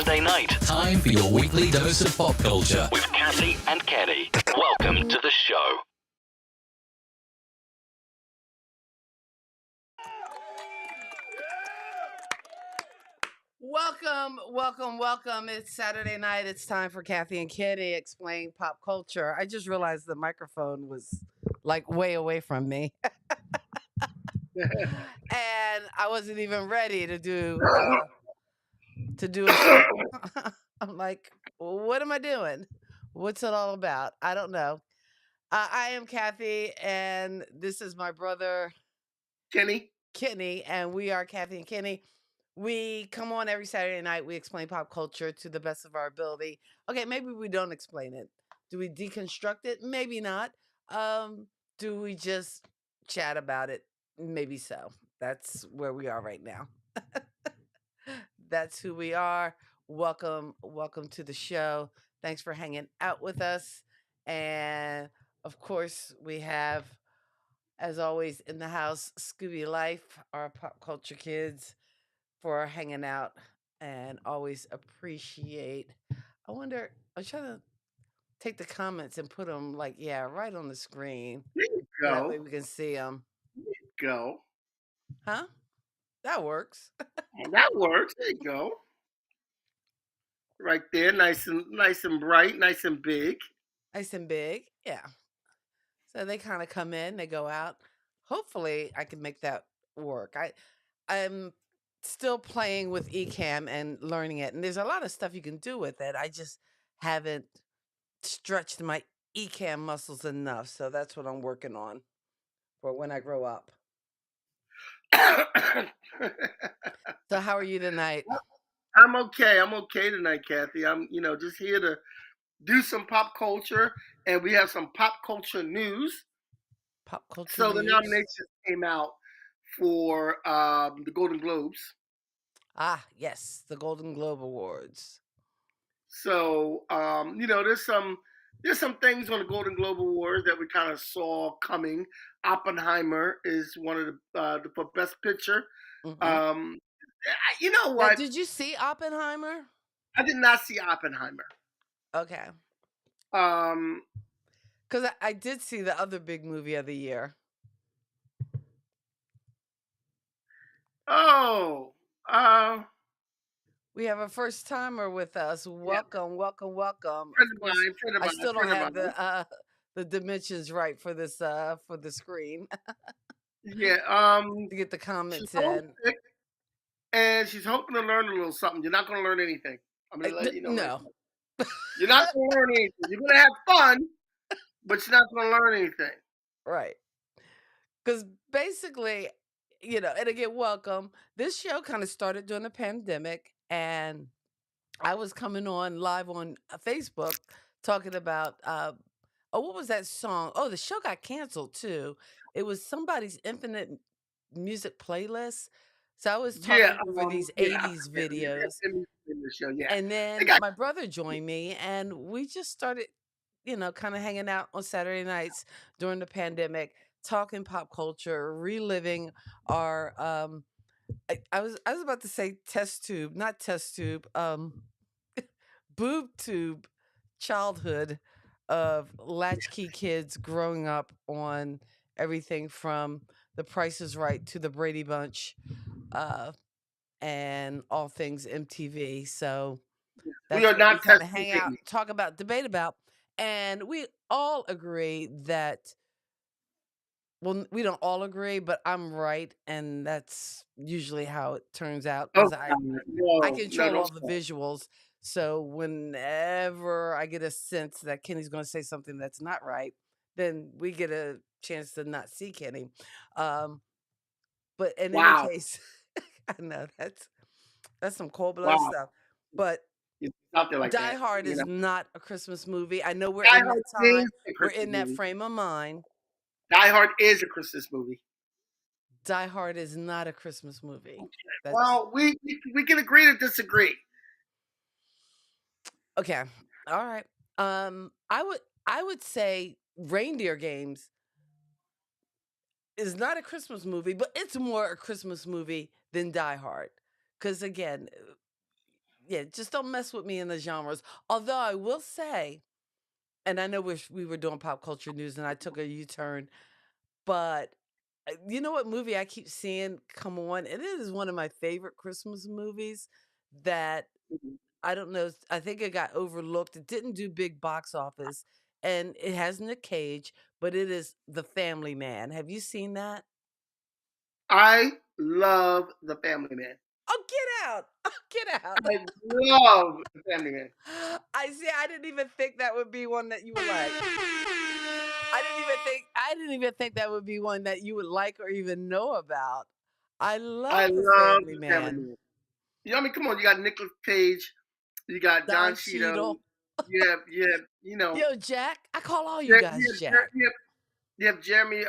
Saturday night. Time for your weekly dose of pop culture. With Kathy and Kenny. Welcome to the show. Welcome. It's Saturday night. It's time for Kathy and Kenny Explain Pop Culture. I just realized the microphone was like way away from me. And I wasn't even ready to do a show. I'm like, what am I doing? What's it all about? I don't know. I am Kathy, and this is my brother Kenny. And we are Kathy and Kenny. We come on every Saturday night. We explain pop culture to the best of our ability. Okay, maybe we don't explain it. Do we deconstruct it? Maybe not. Do we just chat about it? Maybe so. That's where we are right now. That's who we are. Welcome to the show. Thanks for hanging out with us. And of course, we have, as always, in the house, Scooby Life, our pop culture kids, for hanging out and always appreciate. I wonder, I'm trying to take the comments and put them right on the screen. There you So that go. way we can see them. Go. Huh? That works. That works. There you go. Right there, nice and bright, nice and big. Nice and big. Yeah. So they kind of come in, they go out. Hopefully I can make that work. I'm still playing with Ecamm and learning it. And there's a lot of stuff you can do with it. I just haven't stretched my Ecamm muscles enough. So that's what I'm working on for when I grow up. So how are you tonight? I'm okay. I'm okay tonight, Kathy. I'm, just here to do some pop culture, and we have some pop culture news. Pop culture So news? the nominations came out for the Golden Globes. Ah, yes, the Golden Globe Awards. So there's some things on the Golden Globe Awards that we kind of saw coming. Oppenheimer is one of the for Best Picture. Mm-hmm. You know what? Now, did you see Oppenheimer? I did not see Oppenheimer. Okay. Because I did see the other big movie of the year. Oh. We have a first timer with us. Welcome. Friend of mine. I still don't have the dimensions right for this for the screen. Yeah. To get the comments she's in. And she's hoping to learn a little something. You're not going to learn anything. I'm going to let you know. No. Right, you're not going to learn anything. You're going to have fun, but you're not going to learn anything. Right. Because basically, and again, welcome. This show kind of started during the pandemic, and I was coming on live on Facebook talking about, what was that song? Oh, the show got canceled too. It was somebody's infinite music playlist. So I was talking over these 80s videos. And then my brother joined me, and we just started, kind of hanging out on Saturday nights during the pandemic, talking pop culture, reliving our I was about to say test tube, not test tube, boob tube childhood of latchkey kids growing up on everything from The Price is Right to the Brady Bunch, and all things MTV. So that's we are not we kind of hang out, talk about, debate about, and we all agree that. Well, we don't all agree, but I'm right, and that's usually how it turns out because I control all the visuals. So whenever I get a sense that Kenny's going to say something that's not right, then we get a chance to not see Kenny. But in any case, I know that's some cold blood stuff. But Die Hard is not a Christmas movie. I know we're in that time. We're in that frame of mind. Die Hard is a Christmas movie. Die Hard is not a Christmas movie. Okay. Well, we can agree to disagree. Okay. All right. I would say Reindeer Games is not a Christmas movie, but it's more a Christmas movie than Die Hard. Because again, yeah, just don't mess with me in the genres. Although I will say, and I know we were doing pop culture news and I took a U-turn, but you know what movie I keep seeing come on? And it is one of my favorite Christmas movies that Mhm. I don't know. I think it got overlooked. It didn't do big box office, and it has Nick Cage, but it is The Family Man. Have you seen that? I love The Family Man. Oh, get out! Oh, get out! I love The Family Man. I see. I didn't even think that would be one that you would like. I didn't even think that would be one that you would like or even know about. I I love The love Family The Family Man. Man. You know, I mean, come on, you got Nicolas Cage, you got Don Don Cheadle, Cheadle. you know, Yo, Jack. I call all you guys Jack. you have Jeremy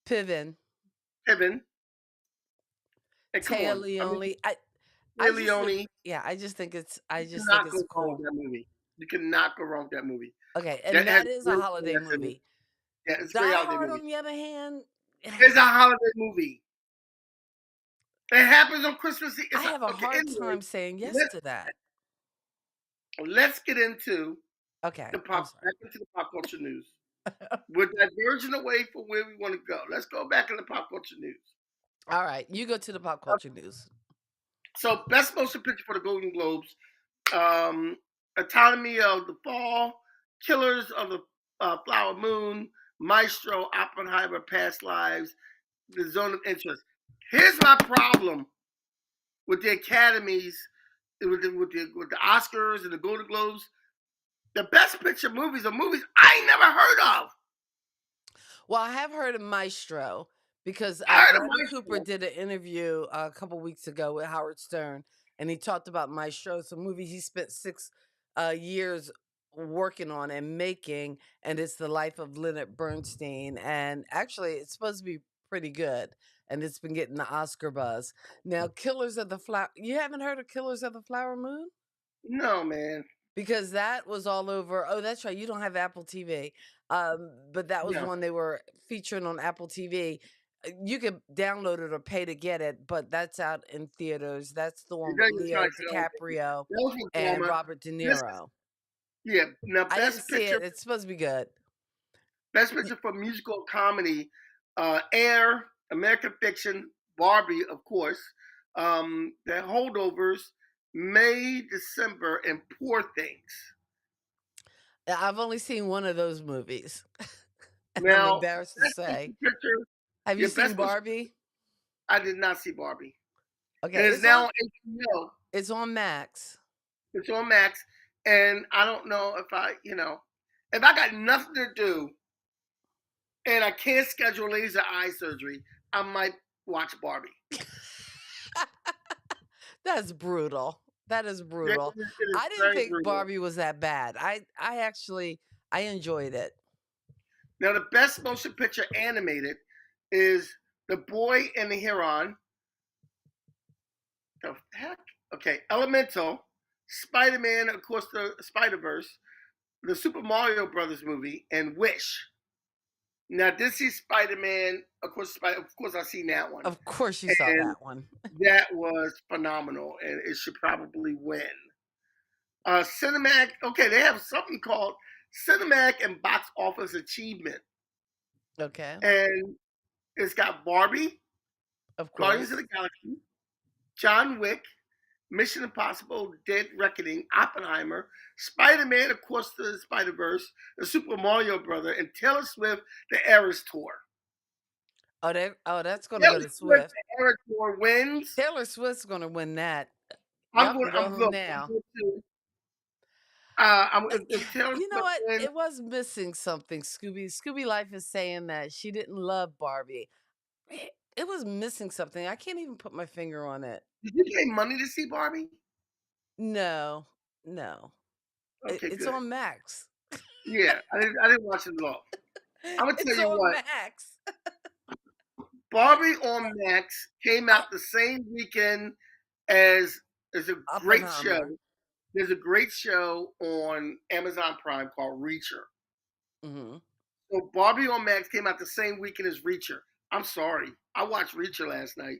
Piven. Piven, and come Taya on, I mean, Leone. I Ray just think, Leone. yeah, I You just think cannot it's go wrong with cool. that movie. You cannot go wrong with that movie. Okay, and That has that is a great holiday cast in it. movie. Yeah, it's a great Die holiday Hard, movie. on the other hand, It's a holiday movie. It happens on Christmas Eve. I have a Okay. hard Anyway, time saying yes let's to that. let's get into Okay, the I'm pop sorry. back into the pop culture news. We're diverging away from where we want to go. Let's go back into pop culture news. All right, you go to the pop culture news. So, best motion picture for the Golden Globes: um, Autonomy of the Fall, Killers of the Flower Moon, Maestro, Oppenheimer, Past Lives, The Zone of Interest. Here's my problem with the academies, with the Oscars and the Golden Globes. The best picture movies are movies I ain't never heard of. Well, I have heard of Maestro because I heard of Bradley Cooper Maestro. did an interview a couple weeks ago with Howard Stern, and he talked about Maestro. It's a movie he spent 6 years working on and making, and it's the life of Leonard Bernstein. And actually, it's supposed to be pretty good, and it's been getting the Oscar buzz. Now, Killers of the Flower, you haven't heard of Killers of the Flower Moon? No, man. Because that was all over. Oh, that's right. You don't have Apple TV. But that was No. one they were featuring on Apple TV. You could download it or pay to get it, but that's out in theaters. That's the You one with don't even try Leo to get on. DiCaprio That was with and Drama. Robert De This, Niro. yeah. Now, I didn't see it. It's supposed to be good. best picture for musical comedy: Air, American Fiction, Barbie, of course, The Holdovers, May, December, and Poor Things. I've only seen one of those movies, and I'm Now, embarrassed to best say. motion picture. Have you Your seen best motion. Barbie? I did not see Barbie. Okay, It is now on HBO. it's on Max. It's on Max, and I don't know if if I got nothing to do and I can't schedule laser eye surgery, I might watch Barbie. That's brutal. That is brutal. It is I didn't very think brutal. Barbie was that bad. I actually I enjoyed it. Now, the best motion picture animated is The Boy and the Heron. The heck? Okay, Elemental, Spider-Man, of course, the Spider-Verse, the Super Mario Brothers movie, and Wish. Now, this is Spider-Man. Of course, I seen that one, Of course you saw and that one. that was phenomenal, and it should probably win. Cinematic. Okay, they have something called Cinematic and Box Office Achievement, Okay. and it's got Barbie, Of Guardians of course. the Galaxy, John Wick, Mission Impossible, Dead Reckoning, Oppenheimer, Spider-Man, of course, the Spider-Verse, the Super Mario Brother, and Taylor Swift, the Eras Tour. That's gonna Taylor go to Swift, Swift. the Eras Tour wins. Taylor Swift's gonna win that. I'm Y'all going. can go home Look. I'm now. going to. If Taylor You know Swift what? wins, It was missing something, Scooby. Scooby Life is saying that she didn't love Barbie. It was missing something. I can't even put my finger on it. did you pay money to see Barbie? No, no. Okay, It's good. on Max. Yeah, I didn't watch it at all. I'm gonna tell It's you on what. Max. Barbie on Max came I, out the same weekend as a great show. Oppenheimer. There's a great show on Amazon Prime called Reacher. Hmm. So Barbie on Max came out the same weekend as Reacher. I'm sorry, I watched Reacher last night.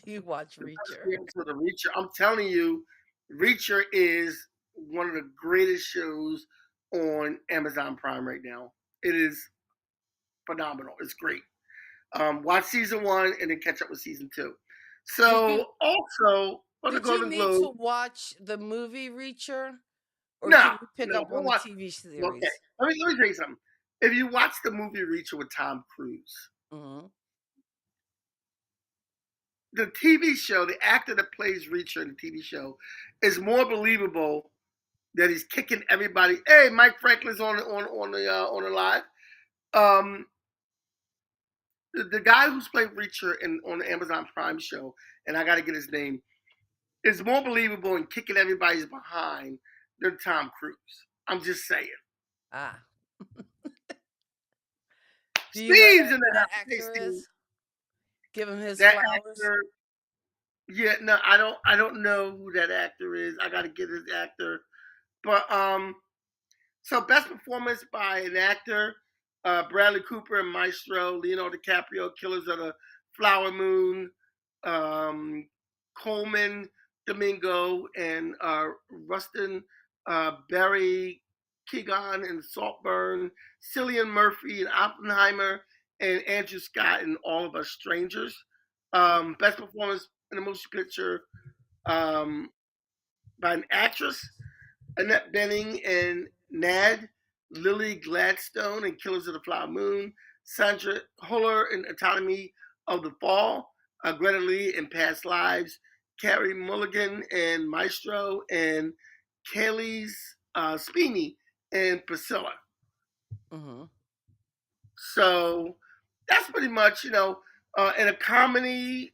You watch The first Reacher. three episodes of Reacher. I'm telling you, Reacher is one of the greatest shows on Amazon Prime right now. It is phenomenal. It's great. Watch season 1 and then catch up with season 2. Did you So also for the did you Golden need to Globe, watch the movie Reacher, or no, can you pick no, up don't on the watch. TV Okay, series? let me tell you something. If you watch the movie Reacher with Tom Cruise, Hmm. the TV show, the actor that plays Reacher in the TV show, is more believable that he's kicking everybody. Hey, Mike Franklin's on the live. Um, the guy who's played Reacher on the Amazon Prime show, and I got to get his name, is more believable in kicking everybody's behind than Tom Cruise. I'm just saying. Ah, do you know Steve's in who the that house. Hey, actor Steve. is? Give him his That flowers. actor. Yeah, no, I don't know who that actor is. I got to get his actor. But so best performance by an actor, Bradley Cooper and Maestro, Leonardo DiCaprio, Killers of the Flower Moon, um, Coleman Domingo, and Rustin Barry Keoghan and Saltburn, Cillian Murphy and Oppenheimer, and Andrew Scott and All of Us Strangers. Best performance in a motion picture um, by an actress, Annette Bening and Nad, Lily Gladstone and Killers of the Flower Moon, Sandra Huller in Autonomy of the Fall, Greta Lee in Past Lives, Carrie Mulligan and Maestro, and Kaylee's Speeney and Priscilla. Hmm. So that's pretty much, in a comedy,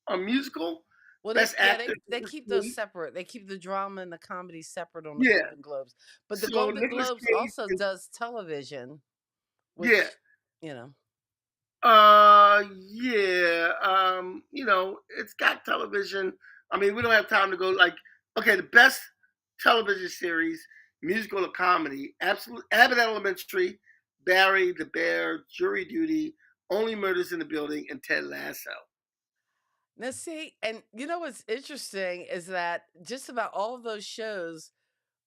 a musical, Well, best yeah, actor. they keep those separate. They keep the drama and the comedy separate on the Yeah. Golden Globes. But the So Golden Nicolas Globes Cage also is, does television, yeah. which, you know. Yeah. It's got television. I mean, we don't have time to go like, okay, the best television series, musical or comedy, absolute Abbott Elementary, Barry, The Bear, Jury Duty, Only Murders in the Building, and Ted Lasso. Now, see, and you know what's interesting is that just about all of those shows,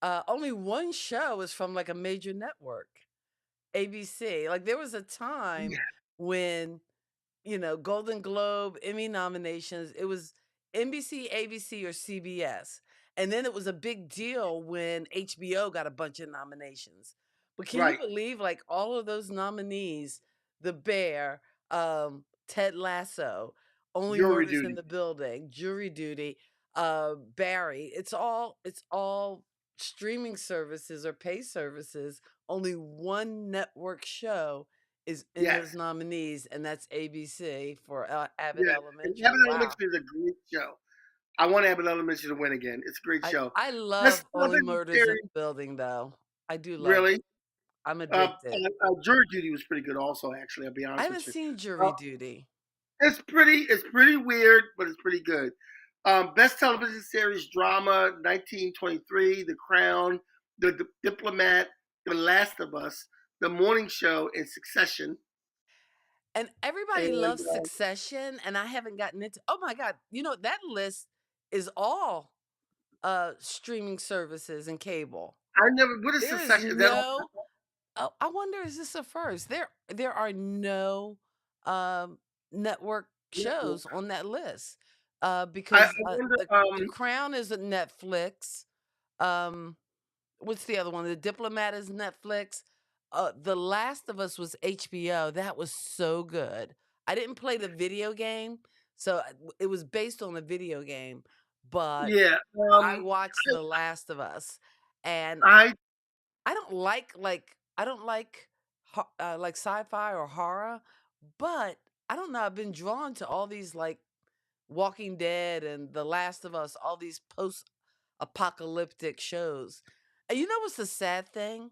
only one show is from like a major network, ABC. Like there was a time Yeah. when, Golden Globe, Emmy nominations, it was NBC, ABC, or CBS. And then it was a big deal when HBO got a bunch of nominations. But can you Right. believe like all of those nominees, The Bear, Ted Lasso, Only Jury Murders in Duty. the Building, Jury Duty, Barry, it's all streaming services or pay services. Only one network show is in Yes. those nominees, and that's ABC for Abbott Yeah. And Elementary. Abbott Wow. Elementary is a great show. I want Abbott Elementary to win again. It's a great I show. I Best love Only television Murders in series, the Building, though. I do love it. really. I'm addicted. Jury Duty was pretty good, also. Actually, I'll be I honest haven't with you. seen Uh, Jury Duty. it's pretty weird, but it's pretty good. Best television series drama: 1923, The Crown, The Diplomat, The Last of Us, The Morning Show, and Succession. And everybody And loves Succession, and I haven't gotten into. Oh my God, that list is all streaming services and cable. I never. What is There is Succession? Is that all? no. Oh, I wonder, is this a first? There are no um, network Network? shows on that list I because wonder. the Crown is a Netflix. Um, what's the other one? The Diplomat is Netflix. The Last of Us was HBO. That was so good. I didn't play the video game, so it was based on a video game, but Yeah. I watched The Last of Us, and I I don't I don't like sci-fi or horror, but I don't know. I've been drawn to all these like Walking Dead and The Last of Us, all these post-apocalyptic shows. And you know what's the sad thing?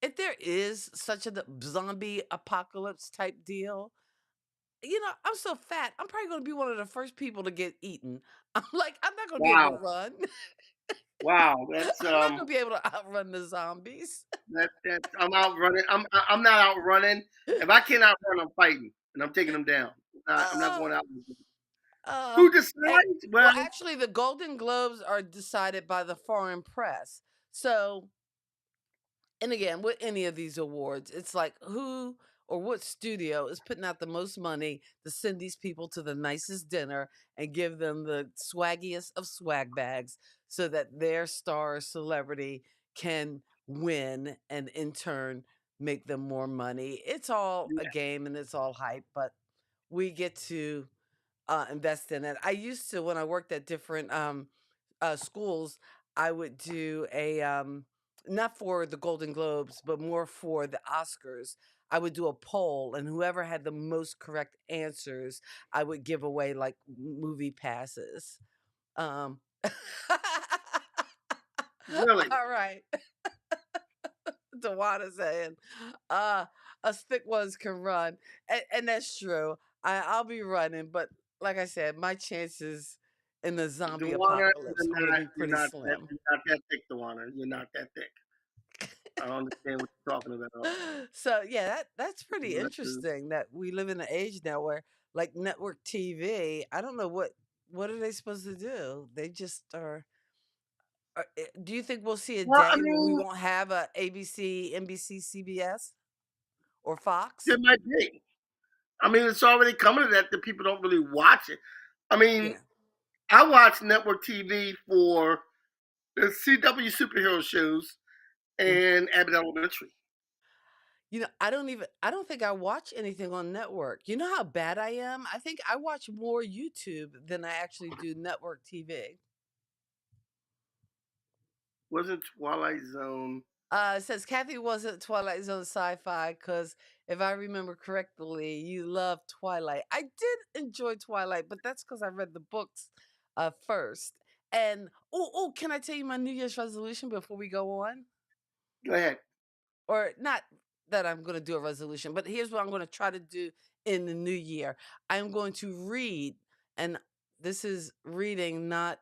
If there is such a zombie apocalypse type deal, I'm so fat. I'm probably going to be one of the first people to get eaten. I'm not going to be able to wow. run. Wow. That's I'm not going to be able to outrun the zombies. that's I'm out running. I'm not out running. If I can't outrun, I'm fighting and I'm taking them down. I'm not going Oh, out. Who And decides? well, Well, actually, the Golden Globes are decided by the foreign press. So, and again, with any of these awards, it's like who or what studio is putting out the most money to send these people to the nicest dinner and give them the swaggiest of swag bags so that their star or celebrity can win and in turn make them more money. It's all a game and it's all hype, but we get to invest in it. I used to, when I worked at different schools, I would do a not for the Golden Globes, but more for the Oscars. I would do a poll, and whoever had the most correct answers, I would give away like movie passes. Um, really, all right, Tawana saying, uh, us thick ones can run, and that's true. I'll be running, but like I said, my chances in the zombie Dewana, apocalypse are going to be pretty slim. you're not that thick, Dewana. You're not that thick. I don't understand what you're talking about. So yeah, that's pretty Versus, interesting that we live in an age now where like network TV, I don't know what are they supposed to do? They just do you think we'll see a well, I day where we mean, won't have a ABC, NBC, CBS or Fox? there might be. I mean, it's already coming to that people don't really watch it. I mean, Yeah. I watch network TV for the CW superhero shows Mm. and Abbott Elementary. You know, I don't think I watch anything on network. You know how bad I am? I think I watch more YouTube than I actually do network TV. Wasn't Twilight Zone? It says Kathy wasn't Twilight Zone sci-fi because if I remember correctly, you love Twilight. I did enjoy Twilight, but that's because I read the books first. And can I tell you my New Year's resolution before we go on? Go ahead. Or not that I'm going to do a resolution, but here's what I'm going to try to do in the new year. I'm going to read, and this is reading, not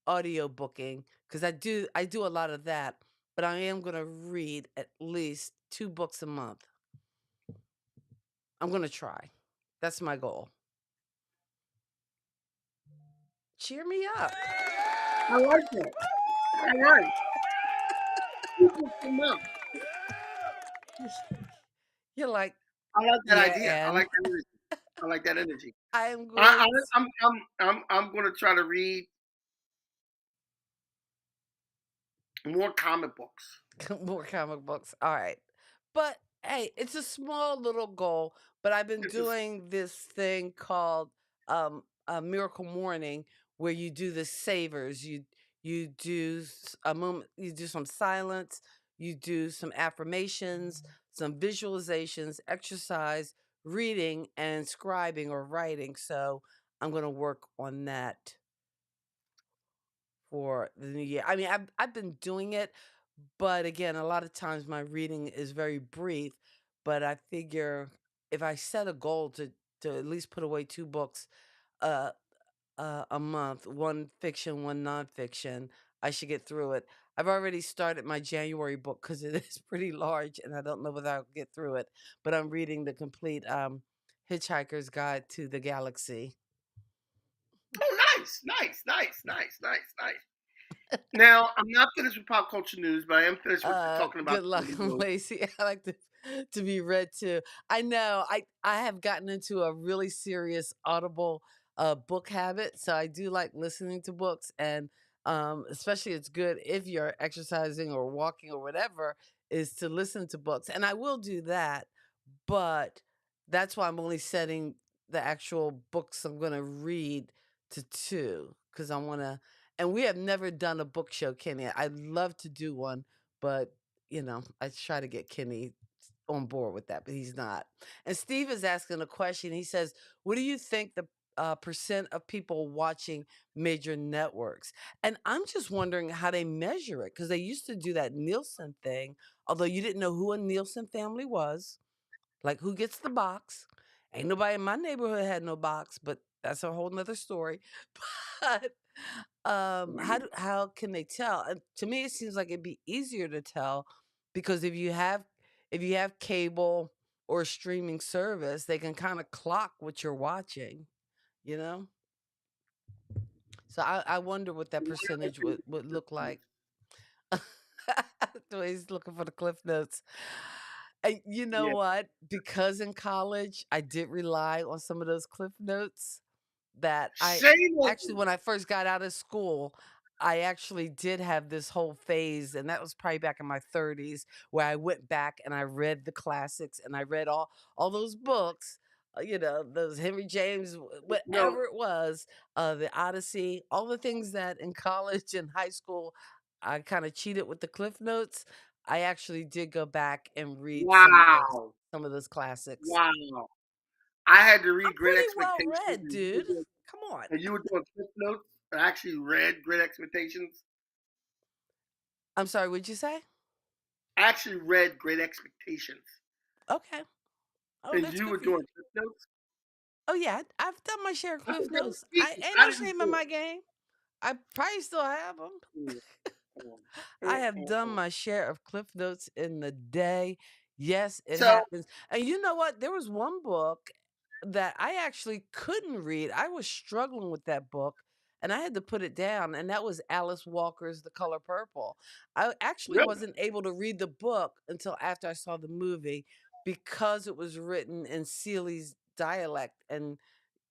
audio booking, because I do a lot of that, but I am going to read at least 2 books a month. I'm going to try. That's my goal. Cheer me up. I like that. All right. People come up. You're like, I like that yeah, idea. I and like that energy. I like that energy. I am I, going I'm going to try to read more comic books. more comic books. All right. But hey, it's a small little goal, but I've been It's just doing this thing called a miracle morning where you do the savers. You do a moment, you do some silence, you do some affirmations, some visualizations, exercise, reading and scribing or writing. So I'm going to work on that for the new year. I mean, I've been doing it, but again, a lot of times my reading is very brief. But I figure if I set a goal to at least put away 2 books uh, a month, one fiction, one nonfiction, I should get through it. I've already started my January book because it is pretty large, and I don't know whether I'll get through it. But I'm reading the complete Hitchhiker's Guide to the Galaxy. oh, nice. Now I'm not finished with pop culture news, but I am finished with talking about Good the luck, Golden I'm Globes. Lacey. I like to be read too. I know I have gotten into a really serious Audible book habit, so I do like listening to books, and especially it's good if you're exercising or walking or whatever, is to listen to books, and I will do that. But that's why I'm only setting the actual books I'm going to read to 2 because I want to. And we have never done a book show, Kenny. I'd love to do one, but I try to get Kenny on board with that, but he's not. And Steve is asking a question. He says, "What do you think the percent of people watching major networks?" And I'm just wondering how they measure it because they used to do that Nielsen thing, although you didn't know who a Nielsen family was. Like who gets the box? Ain't nobody in my neighborhood had no box, but that's a whole nother story. But how can they tell? And to me, it seems like it'd be easier to tell because if you have cable or streaming service, they can kind of clock what you're watching. You know? So I wonder what that percentage would look like. The way he's looking for the cliff notes. And you know Yeah. what? Because in college I did rely on some of those cliff notes that I Shame on actually, you. when I first got out of school, I actually did have this whole phase, and that was probably back in my 30s, where I went back and I read the classics and I read all those books, those Henry James, No, whatever it was, the Odyssey, all the things that in college and high school I kind of cheated with the cliff notes. I actually did go back and read wow, some of those classics. wow. I had to I'm read Great pretty well Expectations, read, dude. Come on. and you were doing Cliff Notes. I actually read Great Expectations. I'm sorry, what'd you say? I actually read Great Expectations, Okay. Oh, and that's you good were for you. doing Cliff Notes. Oh yeah, I've done my share of I Cliff think that was Notes. I cheating. ain't I no didn't shame in do my game. I probably still have them. it. Mm, I have done mm. my share of Cliff Notes in the day. Yes, it So, happens. And you know what? There was one book that I actually couldn't read. I was struggling with that book and I had to put it down, and that was Alice Walker's The Color Purple. I actually really, wasn't able to read the book until after I saw the movie because it was written in Seeley's dialect and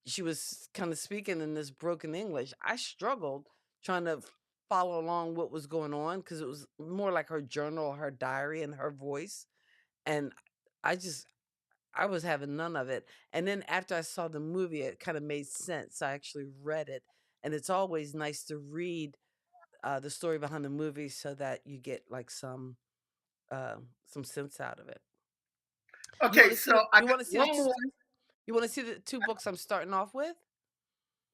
she was kind of speaking in this broken English. I struggled trying to follow along what was going on because it was more like her journal, her diary, and her voice. And I just, I was having none of it. And then after I saw the movie, it kind of made sense. I actually read it. And it's always nice to read the story behind the movie so that you get like some sense out of it. You want okay. to see So I you got want to see one more. you want to see the two books I'm starting off with?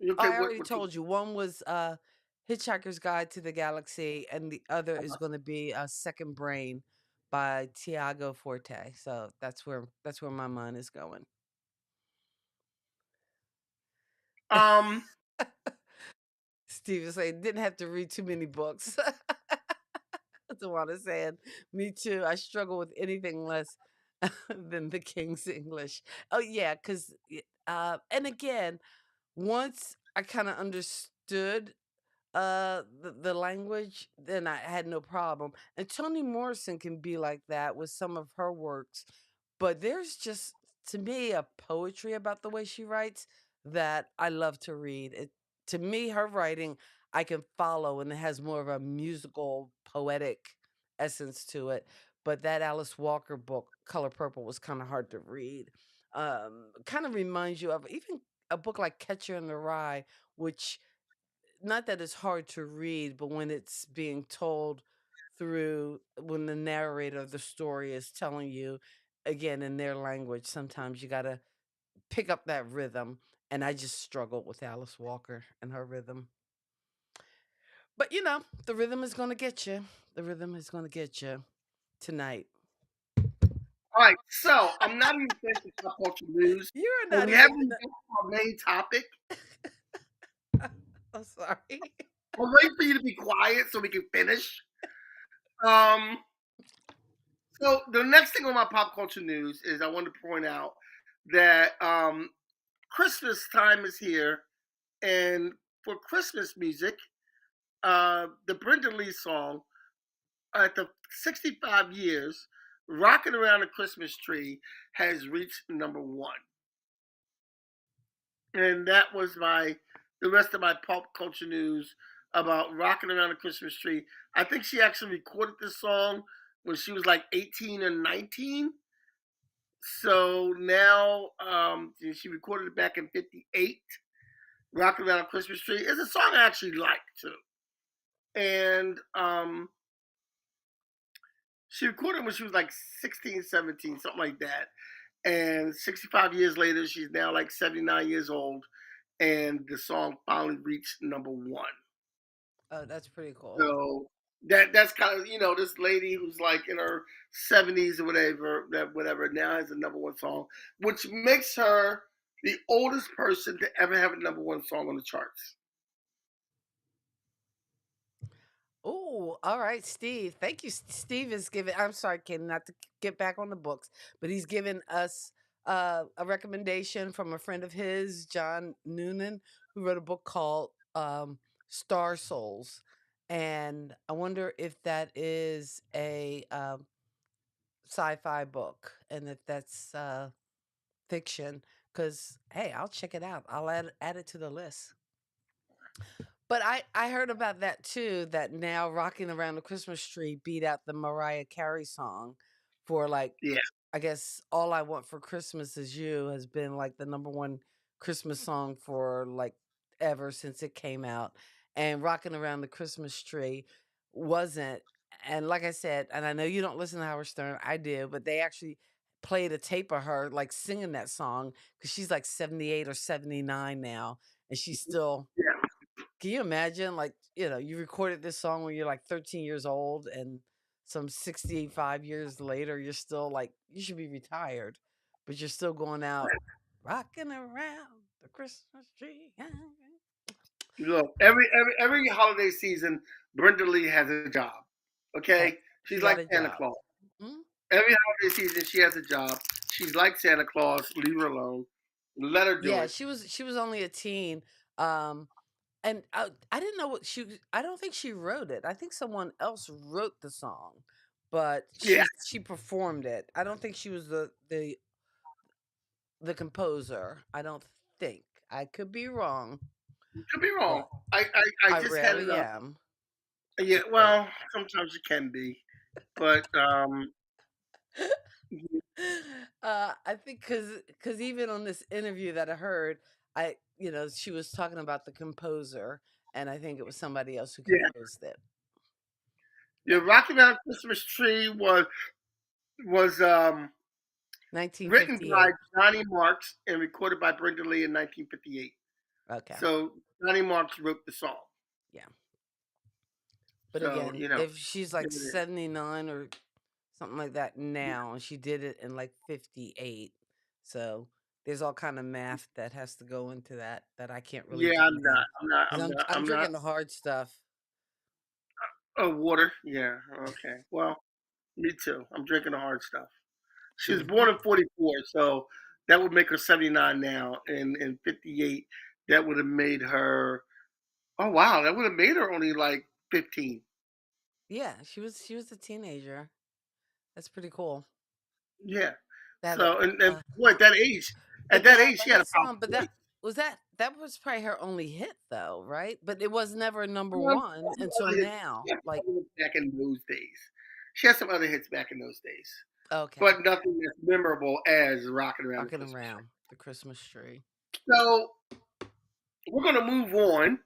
Oh, Okay, I already what you? told you. One was Hitchhiker's Guide to the Galaxy, and the other is going to be Second Brain by Tiago Forte. So that's where my mind is going. Um. Steve is saying didn't have to read too many books. That's what I'm saying. Me too. I struggle with anything less than the King's English. Oh yeah, because and again, once I kind of understood the language, then I had no problem. And Toni Morrison can be like that with some of her works, but there's just, to me, a poetry about the way she writes that I love to read. To me, her writing I can follow, and it has more of a musical poetic essence to it. But that Alice Walker book, Color Purple, was kind of hard to read. Kind of reminds you of even a book like Catcher in the Rye, which, not that it's hard to read, but when it's being told through, when the narrator of the story is telling you again in their language, sometimes you got to pick up that rhythm. And I just struggled with Alice Walker and her rhythm. But the rhythm is going to get you. The rhythm is going to get you tonight. All right. So I'm not even finished with pop culture news, You're but not we even haven't got to our main topic. I'm sorry. I'm waiting for you to be quiet so we can finish. Um. So the next thing on my pop culture news is I want to point out that Christmas time is here, and for Christmas music, the Brenda Lee song at the 65 years, "Rocking Around the Christmas Tree" has reached number one, and that was the rest of my pop culture news about "Rocking Around the Christmas Tree." I think she actually recorded this song when she was like 18 or 19. So now she recorded it back in '58. "Rocking Around a Christmas Tree" is a song I actually like too, and she recorded when she was like 16, 17, something like that. And 65 years later, she's now like 79 years old, and the song finally reached number one. Oh, that's pretty cool. So that's kind of this lady who's like in her 70s or whatever now has a number one song, which makes her the oldest person to ever have a number one song on the charts. Oh, all right, Steve. Thank you. Steve is giving. I'm sorry, Ken, not to get back on the books, but he's given us a recommendation from a friend of his, John Noonan, who wrote a book called Star Souls, and I wonder if that is a sci-fi book and if that's fiction. Because hey, I'll check it out. I'll add it to the list. But I heard about that too, that now Rocking Around the Christmas Tree beat out the Mariah Carey song for like, Yeah. I guess All I Want for Christmas Is You has been like the number one Christmas song for like ever since it came out. And Rocking Around the Christmas Tree wasn't. And like I said, and I know you don't listen to Howard Stern, I do, but they actually played a tape of her like singing that song because she's like 78 or 79 now. And she's still, Yeah. can you imagine, like, you recorded this song when you're like 13 years old, and some 65 years later, you're still like, you should be retired, but you're still going out rocking around the Christmas tree. Look, every holiday season, Brenda Lee has a job. Hey, Okay, she she's got like a Santa job. Claus. Hmm? Every holiday season, she has a job. She's like Santa Claus. Leave her alone. Let her do Yeah, it. she was only a teen. Um, and I didn't know what I don't think she wrote it. I think someone else wrote the song, but Yeah, she performed it. I don't think she was the composer. I don't think. I could be wrong, could be wrong. but I I just had it rarely up. am. Yeah, So, well, sometimes you can be, but I think because even on this interview that I heard, she was talking about the composer, and I think it was somebody else who yeah, composed it. the Yeah, Rocky Mountain Christmas Tree was written by 1958. Johnny Marks and recorded by Brenda Lee in 1958. Okay, So Johnny Marks wrote the song. yeah. But So again, if she's there like it is. 79 or something like that now, and she did it in like 58, so there's all kind of math that has to go into that I can't really Yeah, do I'm not. now I'm not. because I'm I'm not. I'm I'm not. drinking the hard stuff. Oh, water. Yeah. Okay. Well, me too. I'm drinking the hard stuff. She was born Hmm. in '44, so that would make her 79 now. And in '58, that would have made her. Oh wow, that would have made her only like 15. Yeah, she was a teenager. That's pretty cool. Yeah. That So and uh, boy, at but that that age, but she had a that powerful song, but voice. that was probably her only hit though, right? But it was never number Well, one until now. she had Like, some other hits back in those days. She had some other hits back in those days, okay, but nothing as memorable as "Rocking Around the rocking Christmas Tree." around the Christmas tree. So we're gonna move on.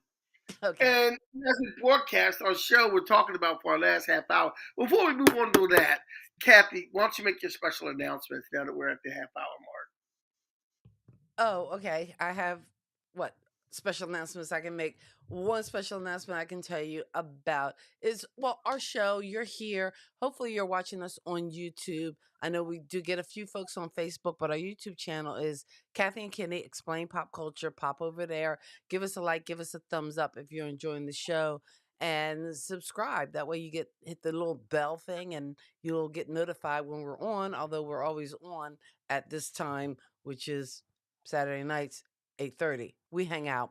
Okay. And as we broadcast our show, we're talking about for our last half hour. Before we move on to that, Kathy, why don't you make your special announcements now that we're at the half hour mark? Oh, okay. I have what special announcements I can make. One special announcement I can tell you about is, well, our show. You're here. Hopefully, you're watching us on YouTube. I know we do get a few folks on Facebook, but our YouTube channel is Kathy and Kenny Explain Pop Culture. Pop over there. Give us a like. Give us a thumbs up if you're enjoying the show. And subscribe. That way you hit the little bell thing and you'll get notified when we're on, although we're always on at this time, which is Saturday nights, 8:30. We hang out.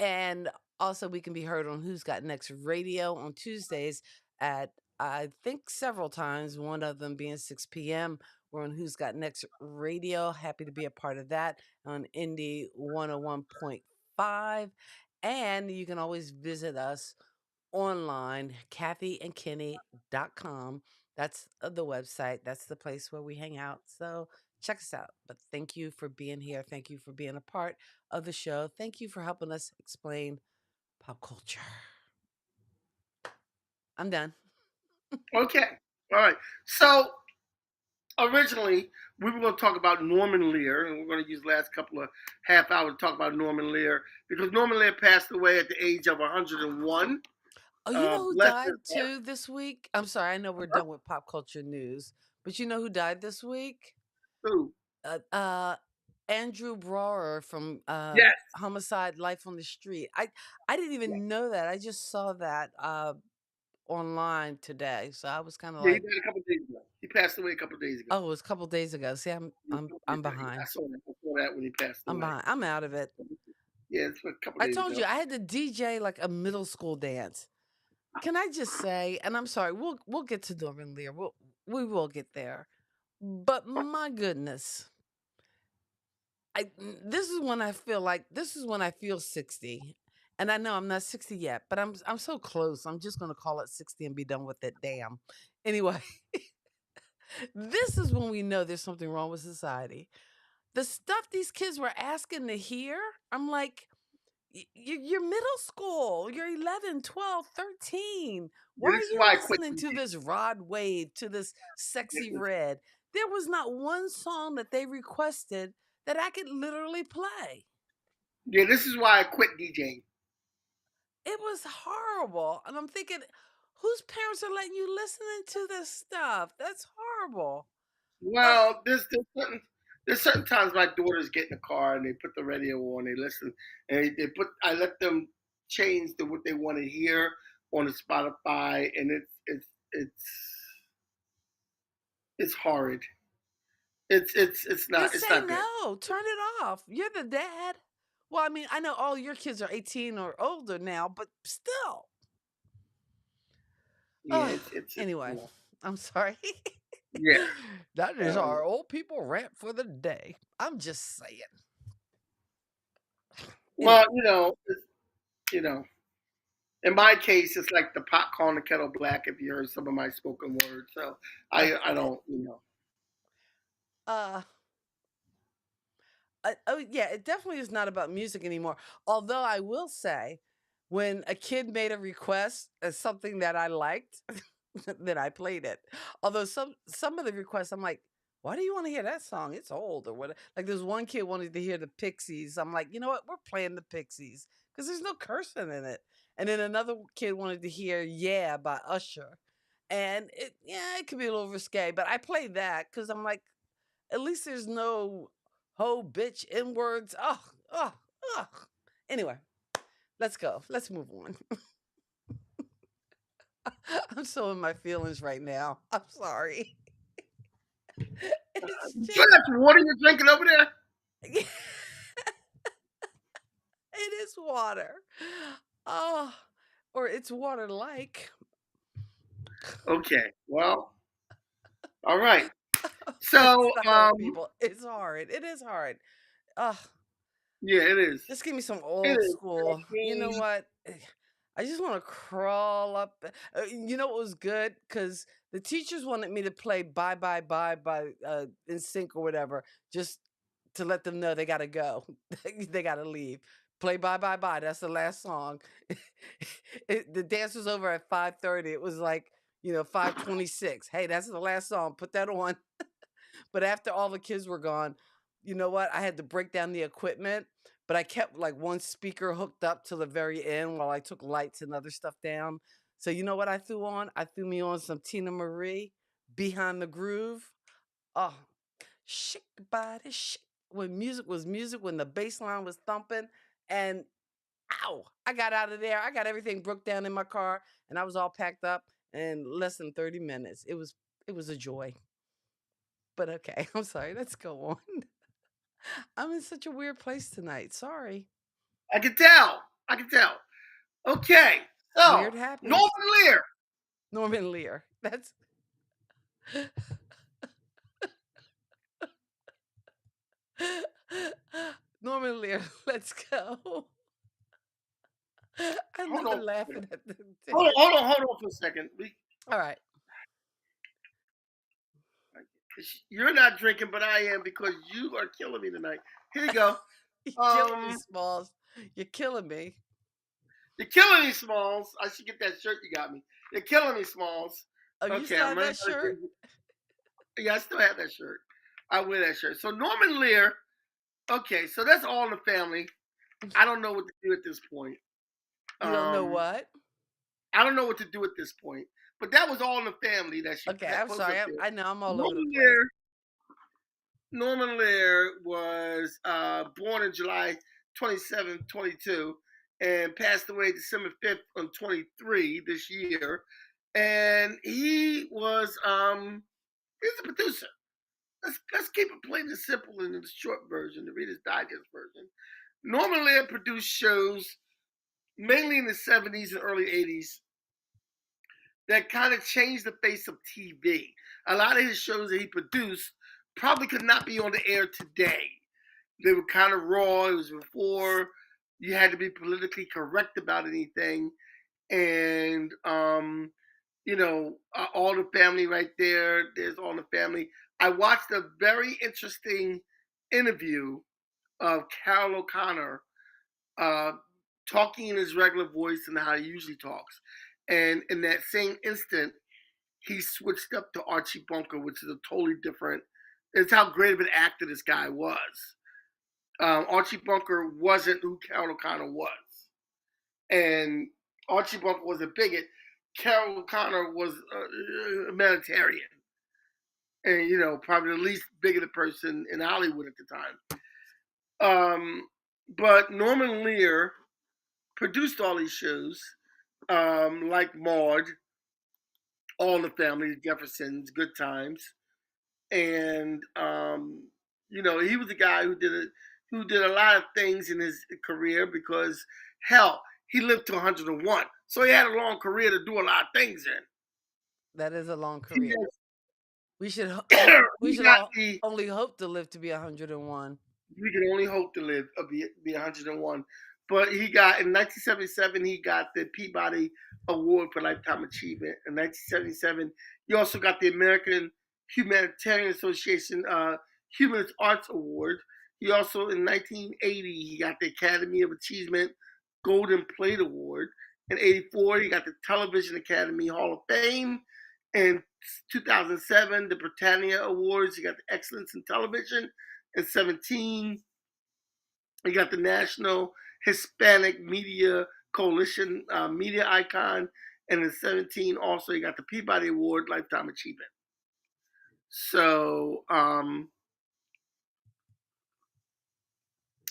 And also we can be heard on Who's Got Next Radio on Tuesdays at, I think, several times, one of them being 6 p.m. We're on Who's Got Next Radio. Happy to be a part of that on Indie 101.5. And you can always visit us online, kathyandkenny.com. That's the website. That's the place where we hang out. So check us out. But thank you for being here. Thank you for being a part of the show. Thank you for helping us explain pop culture. I'm done. Okay. All right. So originally, we were going to talk about Norman Lear, and we're going to use the last couple of half hours to talk about Norman Lear because Norman Lear passed away at the age of 101. Oh, you know who Bless died his heart. too this week? I'm sorry, I know we're done with pop culture news, but you know who died this week? Who? Uh, uh, Andrew Brower from Yes. Homicide: Life on the Street. I didn't even know that. I just saw that online today, so I was kind of Yeah, he like, died a couple of days ago. He passed away a couple of days ago. oh, it was a couple days ago. See, I'm Yeah, a I'm couple of I'm days ago. I behind. saw that. I saw that when he passed I'm away. behind. I'm out of it. Yeah, it's a couple I days told ago. you I had to DJ like a middle school dance. Can I just say, and I'm sorry, we'll get to Norman Lear. We will get there. But my goodness, this is when I feel 60. And I know I'm not 60 yet, but I'm so close. I'm just gonna call it 60 and be done with it. Damn. Anyway, this is when we know there's something wrong with society. The stuff these kids were asking to hear, I'm like, you're middle school. You're 11, 12, 13. Why Yeah, are this is you why I quit listening to DJing. this Rod Wave, to this Yeah, Sexy Red? There was not one song that they requested that I could literally play. yeah, this is why I quit DJing. It was horrible. And I'm thinking, whose parents are letting you listening to this stuff? That's horrible. Ugh. Well, there's certain times my daughters get in the car and they put the radio on, they listen, and I let them change to what they want to hear on the Spotify, and it's horrid. Just It's say not good. no. Turn it off. You're the dad. Well, I mean, I know all your kids are 18 or older now, but still. Yeah, Oh, it's anyway, I'm sorry. yeah. That is Um, our old people rant for the day. I'm just saying. well, Anyway, you know, in my case, it's like the pot calling the kettle black. If you heard some of my spoken words, so I okay. don't, Uh, oh yeah, it definitely is not about music anymore. Although I will say, when a kid made a request as something that I liked, then I played it. Although some of the requests, I'm like, why do you want to hear that song? It's old or what? Like there's one kid wanted to hear the Pixies. I'm like, you know what? We're playing the Pixies because there's no cursing in it. And then another kid wanted to hear "Yeah" by Usher, and it could be a little risque, but I played that because I'm like, at least there's no ho bitch N words. Oh, oh. Anyway, let's go. Let's move on. I'm so in my feelings right now. I'm sorry. It's you just got some water you're drinking over there. it is water. Oh, or it's water like. Okay, well, all right. So, Stop, people. It's hard. It is hard. Ugh. yeah, it is. Just give me some It old is. school. You know what? I just want to crawl up. You know what was good? Because the teachers wanted me to play "Bye Bye Bye" by In Sync or whatever, just to let them know they got to go. They got to leave. Play "Bye Bye Bye." That's the last song. The dance was over at 5:30. It was like 5:26. Hey, that's the last song. Put that on. But after all the kids were gone, you know what? I had to break down the equipment, but I kept like one speaker hooked up to the very end while I took lights and other stuff down. So you know what I threw on? I threw me on some Tina Marie, Behind the Groove. Oh, shake the body, shake. When music was music, when the bass line was thumping, and ow, I got out of there. I got everything broke down in my car, and I was all packed up in less than 30 minutes. It was a joy. But okay, I'm sorry. Let's go on. I'm in such a weird place tonight. Sorry. I can tell. I can tell. Okay, so Weird happens. Norman Lear. Norman Lear. That's Norman Lear. Let's go. I'm Hold not on. laughing at the Hold on for a second. All right. You're not drinking, but I am because you are killing me tonight. Here you go. You're killing me, Um, Smalls. You're killing me. you're killing me, Smalls. I should get that shirt you got me. You're killing me, Smalls. Oh, you Okay, still I'm have running that out of shirt? things. Yeah, I still have that shirt. I wear that shirt. So Norman Lear. Okay, so that's all in the family. I don't know what to do at this point. You don't know Um, what? I don't know what to do at this point. But that was all in the family that she Okay, had I'm posted sorry. up I, there. I know I'm all over the Norman place. Lear. Norman Lear was born in July 27, 22, and passed away December 5th on 23 this year. And he's a producer. Let's keep it plain and simple in the short version, the Reader's Digest version. Norman Lear produced shows mainly in the 70s and early 80s that kind of changed the face of TV. A lot of his shows that he produced probably could not be on the air today. They were kind of raw. It was before you had to be politically correct about anything. And, All the Family right there. There's All the Family. I watched a very interesting interview of Carol O'Connor uh, talking in his regular voice and how he usually talks. And in that same instant, he switched up to Archie Bunker, which is a totally different. It's how great of an actor this guy was. Archie Bunker wasn't who Carol O'Connor was, and Archie Bunker was a bigot. Carol O'Connor was a humanitarian, and probably the least bigoted person in Hollywood at the time. But Norman Lear produced all these shows, like Maude, All the Family, Jeffersons, Good Times, and he was a guy who did a lot of things in his career because hell, he lived to 101, so he had a long career to do a lot of things in. That is a long He career. We should he got only hope to live to be 101. We can only hope to live be 101. But he got in 1977 he got the Peabody Award for Lifetime Achievement. In 1977, he also got the American Humanitarian Association Humanist Arts Award. He also in 1980 he got the Academy of Achievement Golden Plate Award. In 84 he got the Television Academy Hall of Fame. In 2007, the Britannia Awards. He got the Excellence in Television. In 17, he got the National Hispanic Media Coalition Media Icon. And in 17, also, he got the Peabody Award Lifetime Achievement. So,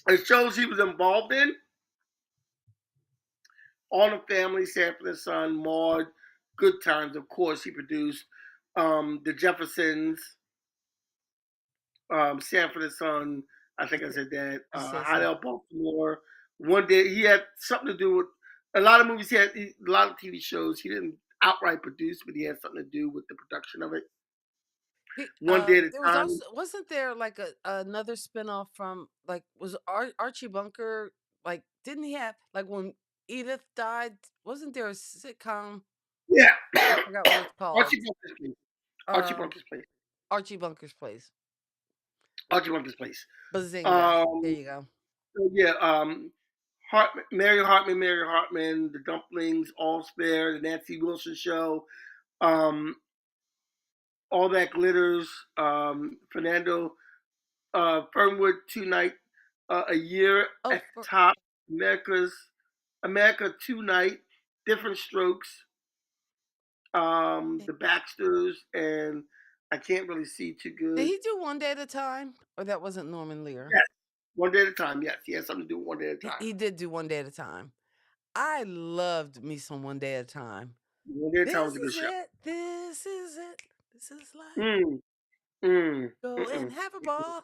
it shows he was involved in All the Family, Sanford and Son, Maude, Good Times, of course, he produced the Jeffersons, Sanford and Son. I think I said that. Hidell, Baltimore. One day he had something to do with a lot of movies. A lot of TV shows. He didn't outright produce, but he had something to do with the production of it. One day at a time. Wasn't there like another spinoff from was Archie Bunker? Like, didn't he have when Edith died? Wasn't there a sitcom? Yeah, I forgot what it's called. Archie Bunker's Place. Archie Bunker's Place. Archie Bunker's Place. Archie Bunker's Place. Bazinga! There you go. So yeah, Mary Hartman, The Dumplings, All's Fair, The Nancy Wilson Show, All That Glitters, Fernando Fernwood, Tonight, A Year at the Top, America Tonight, Diff'rent Strokes, The Baxters, and I can't really see too good. Did he do One Day at a Time, or that wasn't Norman Lear? Yes, One Day at a Time. Yes, he had something to do with One Day at a Time. He did do One Day at a Time. I loved me some One Day at a Time. One Day at a Time was a good show. This is it. This is life. Go and have a ball.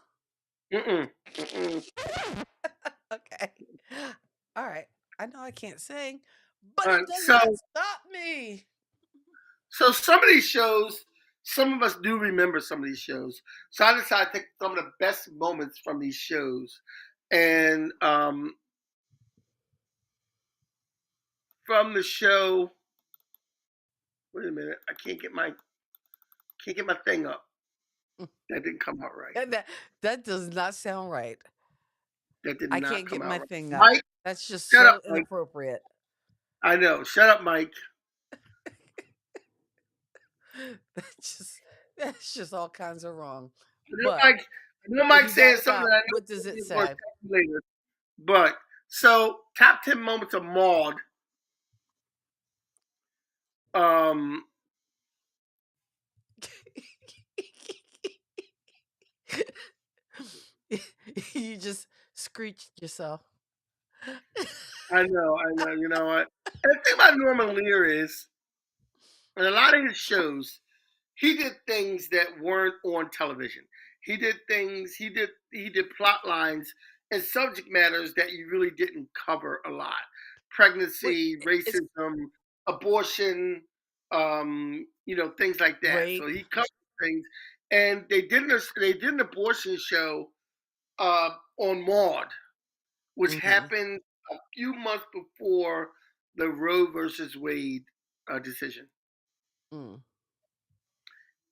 Okay. All right. I know I can't sing, but it doesn't stop me. So some of these shows, some of us do remember some of these shows. So I decided to take some of the best moments from these shows. And from the show, wait a minute, I can't get my thing up. That didn't come out right. That does not sound right. That did not come out right. I can't get my thing up. Mike, that's just so inappropriate. I know. Shut up, Mike. That's just all kinds of wrong. Mike saying something. What does it say? Later. But so top 10 moments of Maude. You just screeched yourself. I know. You know what? And the thing about Norman Lear is, in a lot of his shows, he did things that weren't on television. He did things. He did plot lines and subject matters that you really didn't cover a lot: Wait, pregnancy, it's racism, abortion, things like that. So rape. he covered things, and they did an abortion show on Maude, which Mm-hmm. happened a few months before the Roe versus Wade decision, Mm,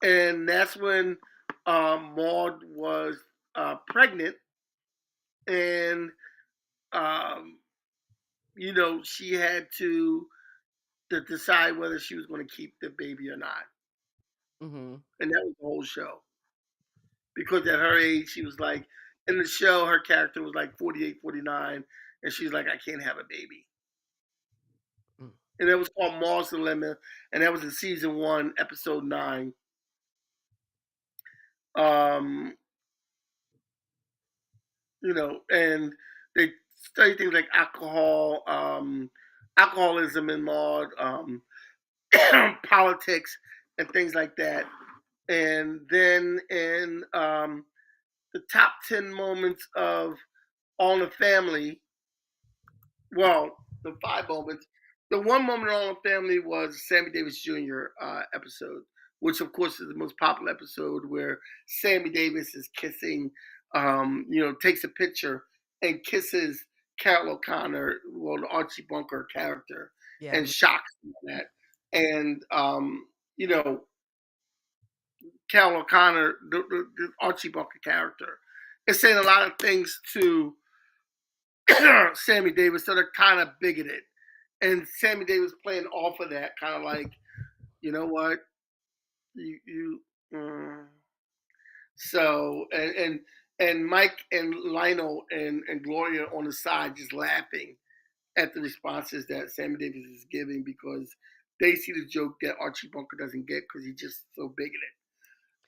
and that's when Maude was pregnant, and um, she had to decide whether she was going to keep the baby or not, mm-hmm. and that was the whole show. Because at her age, she was like, in the show, her character was like 48, 49, and she's like, I can't have a baby. Mm, And it was called Maude's Dilemma, and that was in season 1, episode 9. Um, and they study things like alcoholism in Maud, politics, and things like that. And then in the top 10 moments of All in the Family, well, the 5 moments, the one moment in All in the Family was Sammy Davis Jr. Episode, which of course is the most popular episode where Sammy Davis is kissing, takes a picture and kisses Carol O'Connor, well, the Archie Bunker character, yeah. and shocks him on that. And, you know, Carol O'Connor, the Archie Bunker character, is saying a lot of things to Sammy Davis that are kind of bigoted. And Sammy Davis playing off of that, kind of like, you know what, you. So and Mike and Lionel and Gloria on the side just laughing at the responses that Sammy Davis is giving because they see the joke that Archie Bunker doesn't get because he's just so bigoted.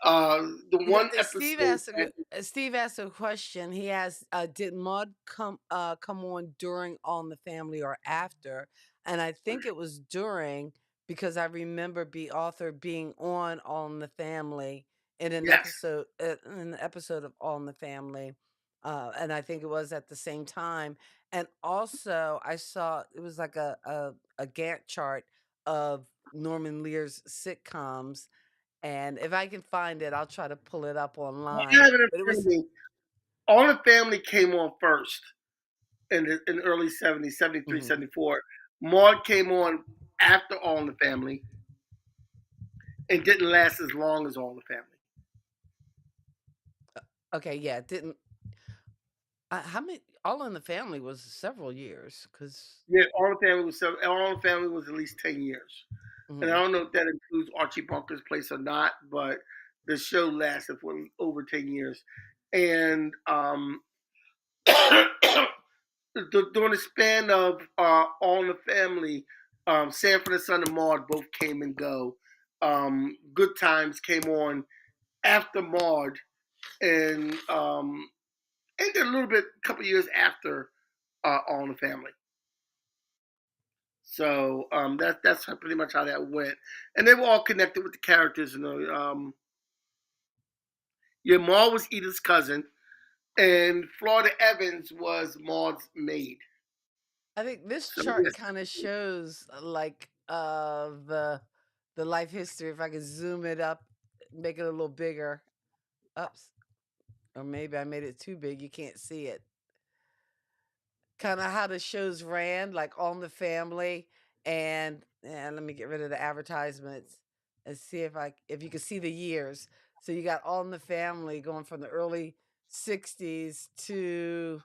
The You know, one episode that, Steve asked a question. He asked, "Did Mud come on during On the Family or after?" And I think it was during because I remember the author being on the Family yes, in an episode of On the Family, and I think it was at the same time. And also, I saw it was like a Gantt chart of Norman Lear's sitcoms, and if I can find it, I'll try to pull it up I online. have it in But it front of was me. All the Family came on first in the early 70s, 73, mhm. 74. Maud came on after All in the Family and didn't last as long as All in the Family. Okay, yeah, it didn't how many All in the Family was several years cuz Yeah, All in the Family was at least 10 years, and I don't know if that includes Archie Bunker's place or not, but the show lasted for over 10 years, and during the span of All in the Family, Sanford and Son and Maude both came and go. Good Times came on after Maude, and then a little bit, a couple years after All in the Family. So that's pretty much how that went, and they were all connected with the characters. Yeah, Maud was Edith's cousin, and Florida Evans was Maud's maid. I think this So chart yes, kind of shows like the life history if I could zoom it up, make it a little bigger. Ups, or maybe I made it too big. You can't see it. Kind of how the shows ran, like On the Family, and let me get rid of the advertisements and see if you can see the years. So you got On the Family going from the early '60s to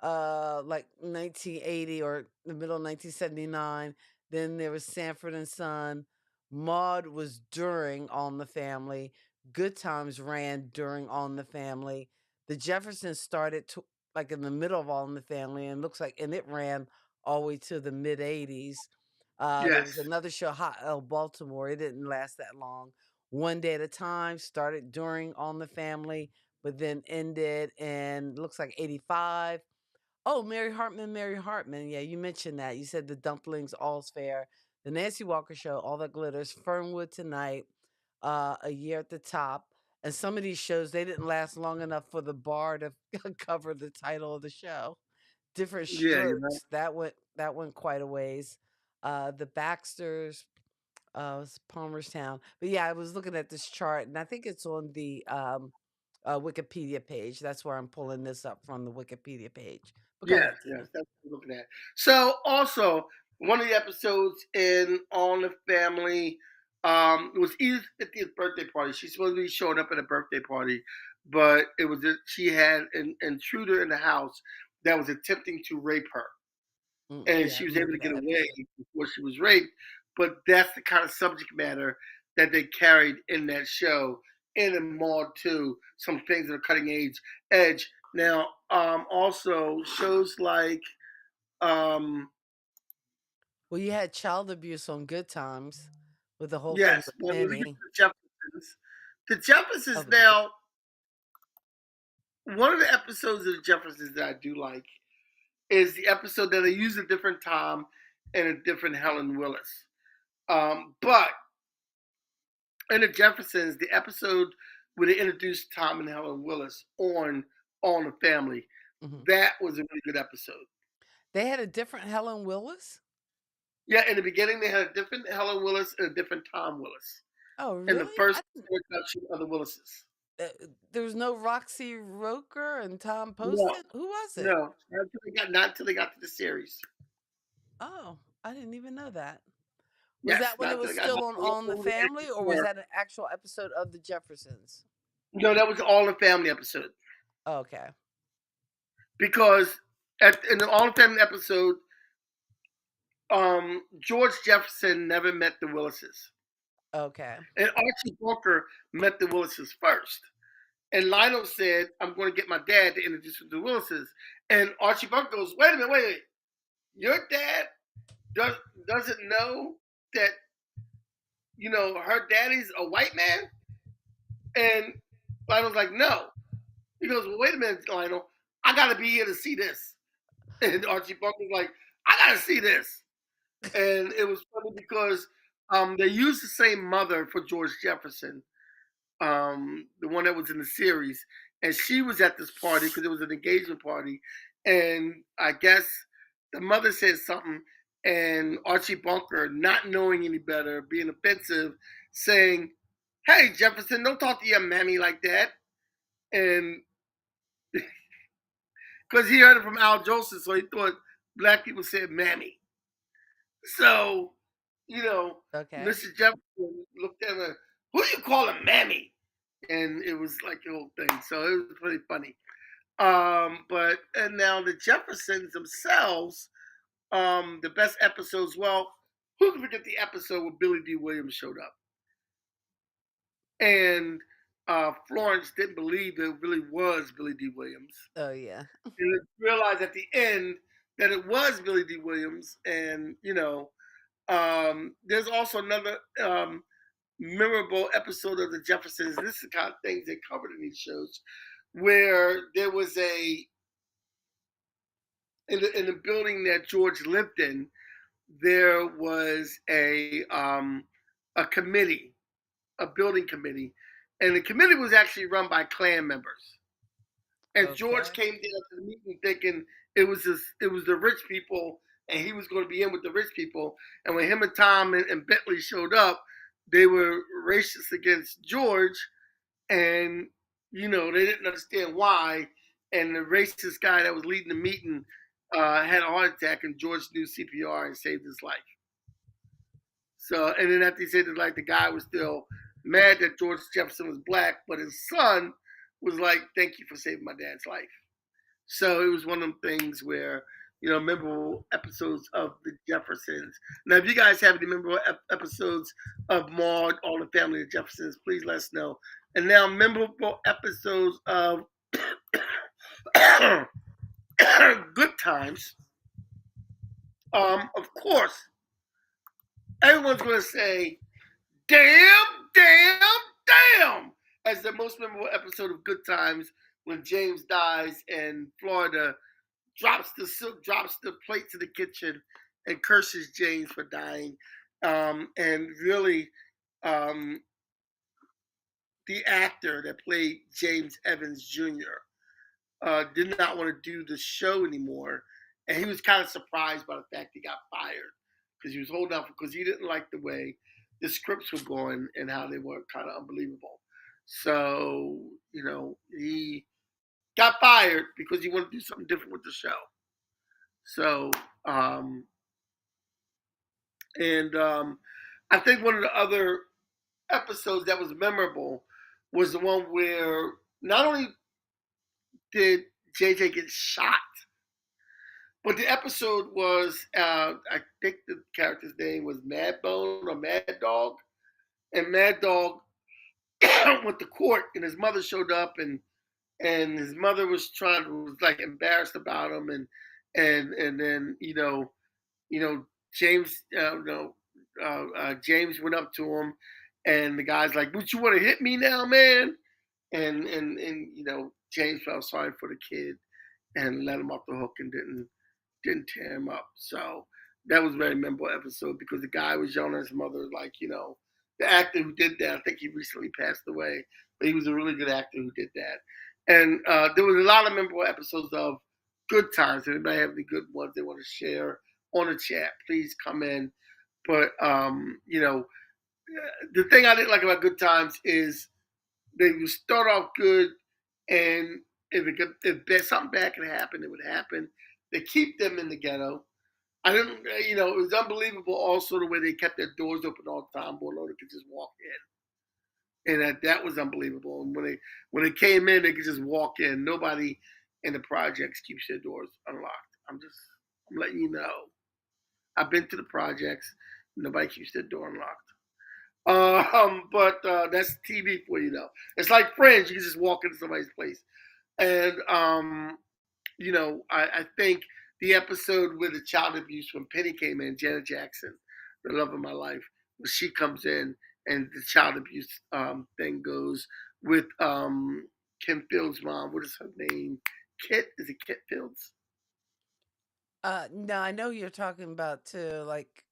like 1980 or the middle of 1979. Then there was Sanford and Son. Maude was during On the Family. Good Times ran during On the Family. The Jeffersons started like in the middle of All in the Family, and looks like and it ran all the way to the mid '80s. There was yes, another show, Hot L Baltimore. It didn't last that long. One Day at a Time started during On the Family, but then ended in looks like '85. Oh, Mary Hartman, Mary Hartman. Yeah, you mentioned that. You said the dumplings, all's fair. The Nancy Walker Show, All That Glitters, Fernwood Tonight, A Year at the Top. And some of these shows, they didn't last long enough for the bar to cover the title of the show. Different Yeah, you know. Strokes, that went quite a ways. The Baxters, Palmerstown. But yeah, I was looking at this chart, and I think it's on the Wikipedia page. That's where I'm pulling this up from, the Wikipedia page. But go Yes, ahead, yes, Kenny. that's what I'm looking at. So also one of the episodes in All in the Family was Edith's 50th birthday party. She's supposed to be showing up at a birthday party, but it was she had an intruder in the house that was attempting to rape her, and Yeah, I she was able remember to get that away episode. before she was raped. But that's the kind of subject matter that they carried in that show. And in Maude too, some things that are cutting edge. Now, also shows like um, Well, you had child abuse on Good Times with the whole thing yes, with well, let's get to Penny. the Jeffersons. The Jeffersons Oh, the now, one of the episodes of the Jeffersons that I do like is the episode that they use a different Tom and a different Helen Willis. But in the Jeffersons, the episode where they introduced Tom and Helen Willis on All in the Family, Mhm. that was a really good episode. They had a different Helen Willis? Yeah, in the beginning they had a different Helen Willis and a different Tom Willis. Oh, In the really? first introduction of the Willises. There was no Roxy Roker and Tom No, Poston? Who was it? no, not until they got to the series. Oh, I didn't even know that. Was Yes, that when not it until was they got still on All in the Family, or was that an actual episode of The Jeffersons? no, that was All in the Family episode Oh, okay. because in the All in the Family episode, George Jefferson never met the Willises. Okay. And Archie Bunker met the Willises first. And Lionel said, I'm going to get my dad to introduce you to the Willises. And Archie Bunker goes, wait a minute, wait. Your dad doesn't know that, her daddy's a white man? And Lionel's like, no. He goes, well, wait a minute, Lionel. I got to be here to see this. And Archie Bunker's like, I got to see this. And it was funny because they used the same mother for George Jefferson, the one that was in the series, and she was at this party because it was an engagement party, and I guess the mother said something, and Archie Bunker, not knowing any better, being offensive, saying, "Hey Jefferson, don't talk to your mammy like that," and because he heard it from Al Jolson, so he thought black people said mammy. So, Okay. Mr. Jefferson looked at her, who you calling mammy? And it was like the whole thing. So it was pretty funny. And now the Jeffersons themselves, the best episodes, well, who can forget the episode where Billy D. Williams showed up? And Florence didn't believe that it really was Billy D. Williams. Oh, yeah. And realized at the end that it was Billy D. Williams. And, there's also another memorable episode of the Jeffersons. This is the kind of things they covered in these shows, where there was in the building that George lived in, there was a committee, a building committee, and the committee was actually run by Klan members. And George Okay. came down to the meeting thinking it was the rich people, and he was going to be in with the rich people. And when him and Tom and Bentley showed up, they were racist against George, and they didn't understand why. And the racist guy that was leading the meeting had a heart attack, and George knew CPR and saved his life. So, and then after he saved his life, the guy was still mad that George Jefferson was black, but his son was like, "Thank you for saving my dad's life." So it was one of them things where, memorable episodes of the Jeffersons. Now, if you guys have any memorable episodes of Maude, All the Family of Jeffersons, please let us know. And now, memorable episodes of Good Times. Of course, everyone's going to say, damn, damn, damn, as the most memorable episode of Good Times when James dies and Florida drops the plate to the kitchen and curses James for dying. And really, the the actor that played James Evans Jr. Did not want to do the show anymore, and he was kind of surprised by the fact he got fired because he was holding out because he didn't like the way the scripts were going and how they were kind of unbelievable. So he got fired because he wanted to do something different with the show. So I think one of the other episodes that was memorable was the one where not only did JJ get shot, but the episode was, I think the character's name was Mad Bone or Mad Dog. And Mad Dog went to court and his mother showed up and his mother was like embarrassed about him and then James James went up to him and the guy's like, "Would you want to hit me now, man?" And James felt sorry for the kid and let him off the hook and didn't tear him up. So that was a very memorable episode because the guy was yelling at his mother, like, the actor who did that, I think he recently passed away, but he was a really good actor who did that. And there was a lot of memorable episodes of Good Times. If anybody have any good ones they want to share on the chat, please come in. But, the thing I didn't like about Good Times is they would start off good, and if something bad could happen, it would happen. They keep them in the ghetto. I didn't, it was unbelievable also the way they kept their doors open all the time, where they could just walk in. And that was unbelievable. And when they came in, they could just walk in. Nobody in the projects keeps their doors unlocked. I'm letting you know. I've been to the projects. Nobody keeps their door unlocked. But that's TV for you, though. It's like Friends. You can just walk into somebody's place. And, I think the episode with the child abuse when Penny came in, Janet Jackson, the love of my life, when she comes in and the child abuse thing goes with Kim Fields' mom. What is her name? Kit? Is it Kit Fields? No, I know you're talking about too. Like,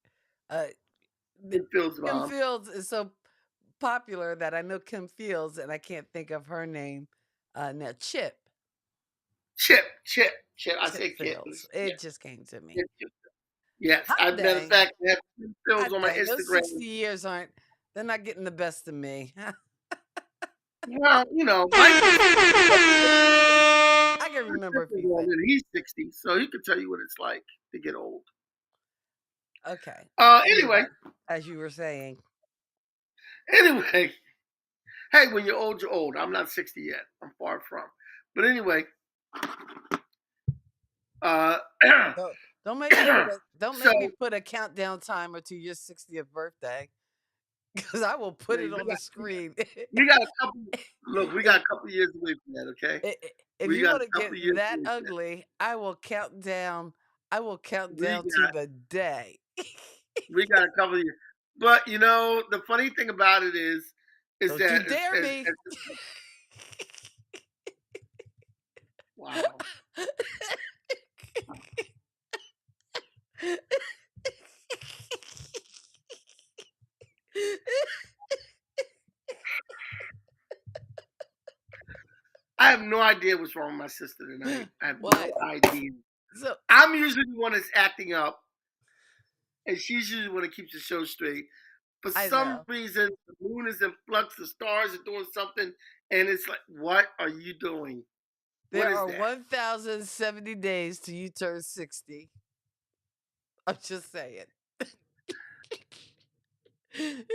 Kim Fields' Kim mom. Fields is so popular that I know Kim Fields, and I can't think of her name. Now, Chip Chip. I say Kit. Fields. It just came to me. Yes. Hot Matter of dang. fact, I have Kim Fields Hot on my dang. Those Instagram. 60 years they're not getting the best of me. Well, I can remember a few things. he's 60, so he could tell you what it's like to get old. Okay. Anyway, as you were saying. Anyway, hey, when you're old, you're old. I'm not 60 yet. I'm far from. But anyway, don't make me put a countdown timer to your 60th birthday, because I will put it on the screen. We got a couple. Look, we got a couple years away from that. Okay. If you want to get that ugly, I will count down. I will count down to the day. We got a couple of years. But the funny thing about it is Don't that you dare me. Wow. I have no idea what's wrong with my sister tonight. I have no idea. So I'm usually the one that's acting up, and she's usually the one that keeps the show straight. For some reason, the moon is in flux, the stars are doing something, and it's like, what are you doing? There are 1,070 days till you turn 60. I'm just saying. And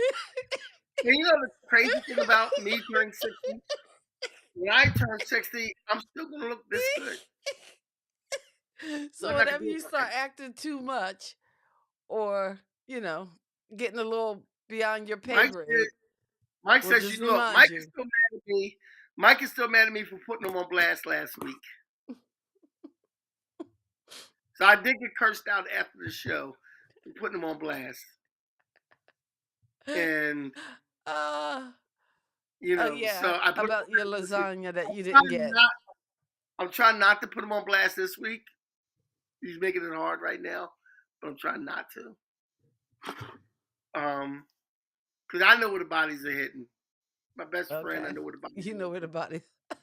you know the crazy thing about me turning 60? When I turn 60, I'm still going to look this good. So whenever you start acting too much or, getting a little beyond your pay grade. Mike says, look, Mike is still mad at me. Mike is still mad at me for putting him on blast last week. So I did get cursed out after the show for putting him on blast. And, so I put about your lasagna that you didn't get. I'm trying not to put him on blast this week. He's making it hard right now, but I'm trying not to. Because I know where the bodies are hitting. My best friend. I Okay. know where the bodies You know where the body. are.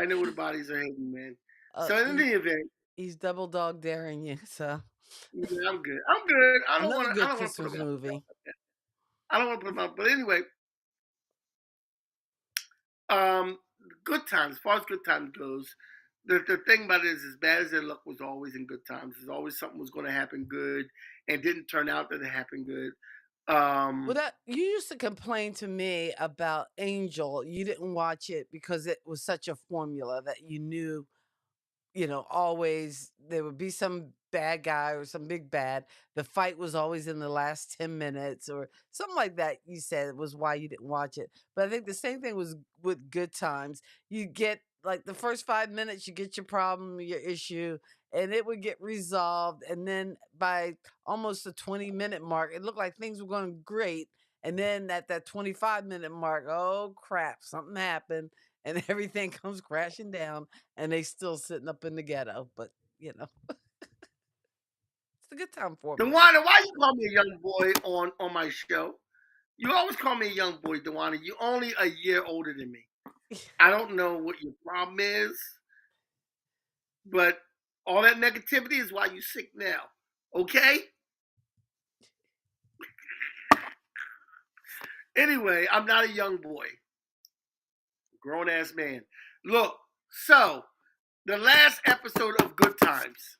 I know where the bodies are hidden, man. Uh, So in he, any event, he's double dog daring you. So yeah, I'm good. I'm good. I don't another want to. I good don't want to put Christmas them out. movie. I don't want to put them out. But anyway, um, good times. As far as good times goes, the thing about it is, as bad as their luck was always in good times, there's always something was going to happen good, and didn't turn out that it happened good. Well, Um, that you used to complain to me about Angel. You didn't watch it because it was such a formula that you knew, always there would be some bad guy or some big bad. The fight was always in the last 10 minutes or something like that. You said was why you didn't watch it. But I think the same thing was with Good Times. You get like the first 5 minutes, you get your problem, your issue, and it would get resolved. And then by almost the 20-minute mark, it looked like things were going great. And then at that 25-minute mark, oh crap, something happened and everything comes crashing down and they still sitting up in the ghetto. But it's a good time formula. Dewana, why you call me a young boy on my show? You always call me a young boy, Dewana. You're only a year older than me. I don't know what your problem is, but all that negativity is why you sick now. Okay? Anyway, I'm not a young boy. Grown ass man. Look, so the last episode of Good Times,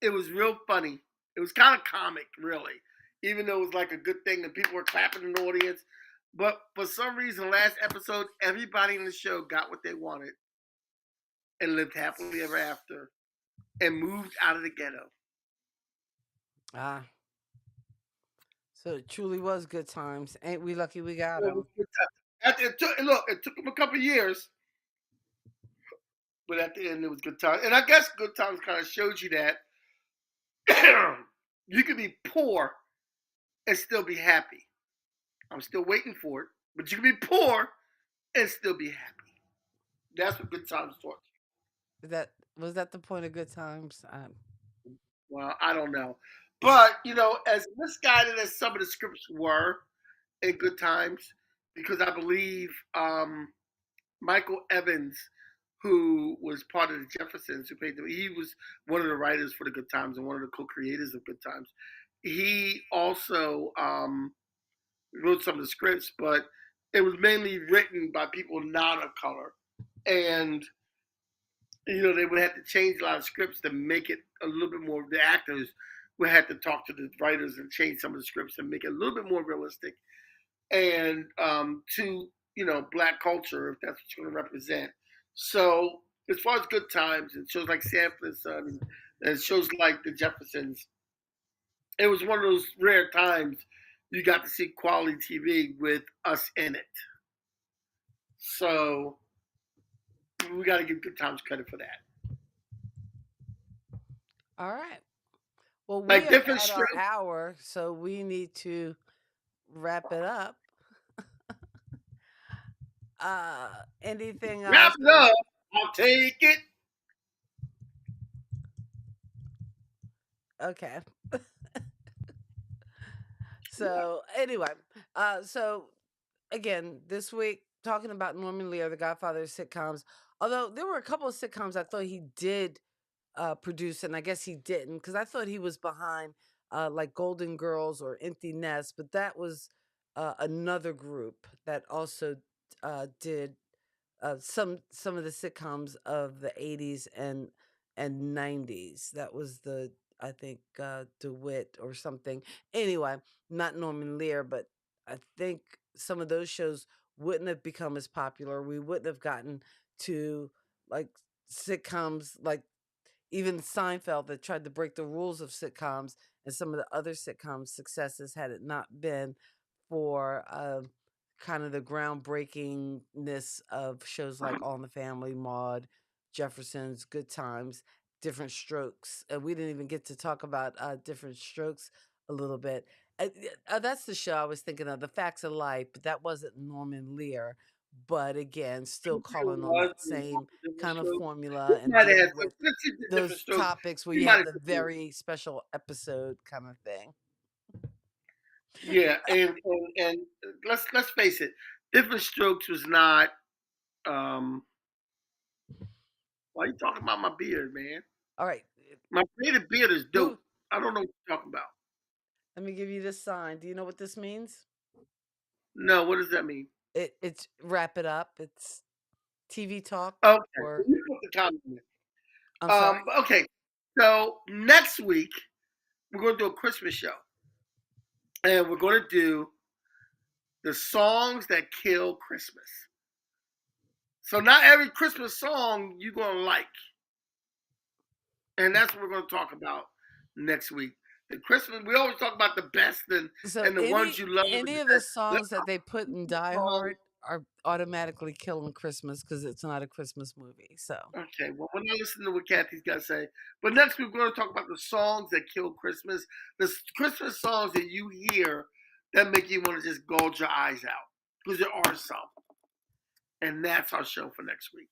it was real funny. It was kind of comic, really, even though it was like a good thing and people were clapping in the audience. But for some reason, last episode, everybody in the show got what they wanted and lived happily ever after and moved out of the ghetto. Ah, so it truly was good times. Ain't we lucky we got It was them? good times. It took them a couple of years, but at the end, it was good times. And I guess Good Times kind of shows you that you can be poor and still be happy. I'm still waiting for it, but you can be poor and still be happy. That's what Good Times taught That was that the point of good times? you. Well, I don't know. But, as misguided as some of the scripts were in Good Times, because I believe Michael Evans, who was part of the Jeffersons, he was one of the writers for the Good Times and one of the co-creators of Good Times. He also wrote some of the scripts, but it was mainly written by people not of color, and they would have to change a lot of scripts to make it a little bit more. The actors would have to talk to the writers and change some of the scripts and make it a little bit more realistic and to black culture, if that's what you're going to represent. So as far as Good Times and shows like Sanford and Son and shows like the Jeffersons, it was one of those rare times you got to see quality TV with us in it. So we got to give Good Times credit for that. All right. Well, we Like are Diff'rent at our Strokes. hour, so we need to wrap it up. Anything Wrap else? it up. I'll take it. Okay. So anyway, so again, this week talking about Norman Lear, the Godfather of sitcoms. Although there were a couple of sitcoms I thought he did produce, and I guess he didn't because I thought he was behind like Golden Girls or Empty Nest, but that was another group that also did some of the sitcoms of the 80s and 90s. That was the I think DeWitt or something. Anyway, not Norman Lear, but I think some of those shows wouldn't have become as popular. We wouldn't have gotten to like sitcoms like even Seinfeld that tried to break the rules of sitcoms and some of the other sitcoms successes had it not been for kind of the groundbreakingness of shows like All in the Family, Maude, Jeffersons, Good Times, Diff'rent Strokes. And we didn't even get to talk about Diff'rent Strokes a little bit. That's the show I was thinking of, The Facts of Life, but that wasn't Norman Lear. But again, still calling on that same Diff'rent kind of Strokes. formula We and might have dealing had some. with Let's see the Diff'rent those Strokes. topics where We you might have have the took it. very special episode kind of thing. Yeah, and let's face it, Diff'rent Strokes was not. Why are you talking about my beard, man? All right. My faded beard is Who? dope. I don't know what you're talking about. Let me give you this sign. Do you know what this means? No, what does that mean? It's wrap it up. It's TV talk Okay, or you put the comment in. I'm sorry. Okay, so next week we're going to do a Christmas show, and we're going to do the songs that kill Christmas. So not every Christmas song you're going to like, and that's what we're going to talk about next week. The Christmas, we always talk about the best and So the ones you love. any of the songs that they put in Die Hard are automatically killing Christmas because it's not a Christmas movie. So Okay, well, we're not listening to what Kathy's got to say. But next week, we're going to talk about the songs that kill Christmas, the Christmas songs that you hear that make you want to just gouge your eyes out. Because there are some. And that's our show for next week.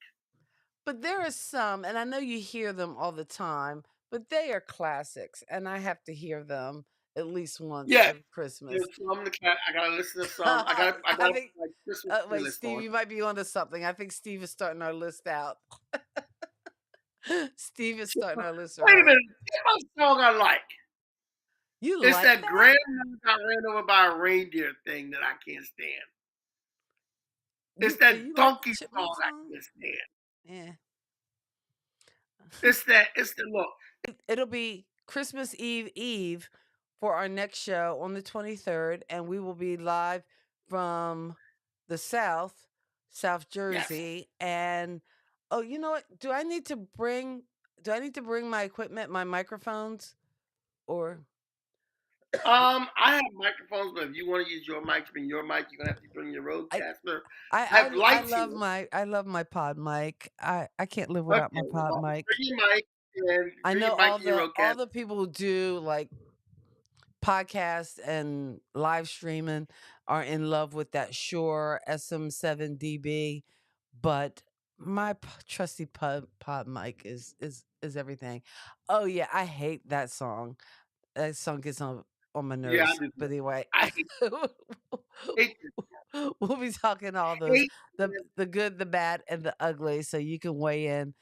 but there are some, and I know you hear them all the time, but they are classics, and I have to hear them at least once every Christmas. I got to listen to some. I got I think, like Christmas wait, playlist Steve, on. you might be onto something. I think Steve is starting our list out. Steve is starting our list. Wait a minute. Here's my song I like. It's like that grandma got ran over by a reindeer thing that I can't stand. It's that donkey song I can't stand. Yeah. It's the look. It'll be Christmas Eve for our next show on the 23rd, and we will be live from the South Jersey. Yes. And oh, you know what? Do I need to bring my equipment, my microphones, or? I have microphones, but if you want to use your mic, you're gonna have to bring your Rodecaster. I love my pod mic. I can't live without my pod mic. Bring your mic and I know all the people who do like podcasts and live streaming are in love with that Shure SM7DB, but my trusty pod mic is everything. Oh yeah, I hate that song. That song gets on my nerves. Yeah, but anyway, we'll be talking all those the good, the bad, and the ugly, so you can weigh in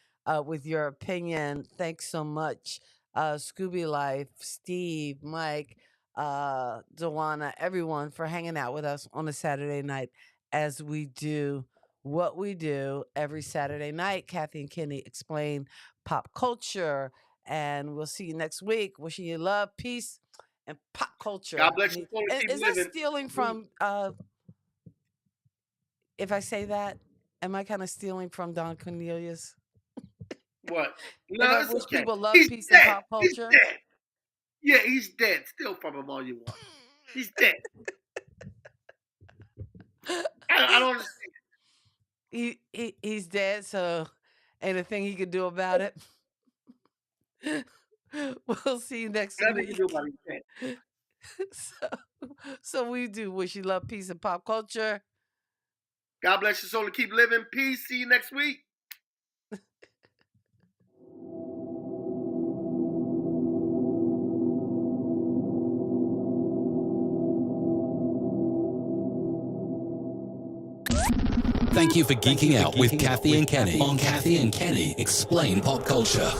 with your opinion. Thanks so much, Scooby Life, Steve, Mike, Dewana, everyone for hanging out with us on a Saturday night as we do what we do every Saturday night. Kathy and Kenny explain pop culture. And we'll see you next week. Wishing you love, peace, and pop culture. God bless you. Is that stealing from, if I say that, am I kind of stealing from Don Cornelius? What? No, wish people love, peace, and pop culture. He's dead. Yeah, he's dead. Steal from him all you want. He's dead. I don't understand. He's dead, so ain't a thing he could do about it. We'll see you next week. So we do wish you love, peace, and pop culture. God bless your soul and keep living. Peace. See you next week. Thank you for geeking out with Kathy and Kenny on Kathy and Kenny Explain Pop Culture.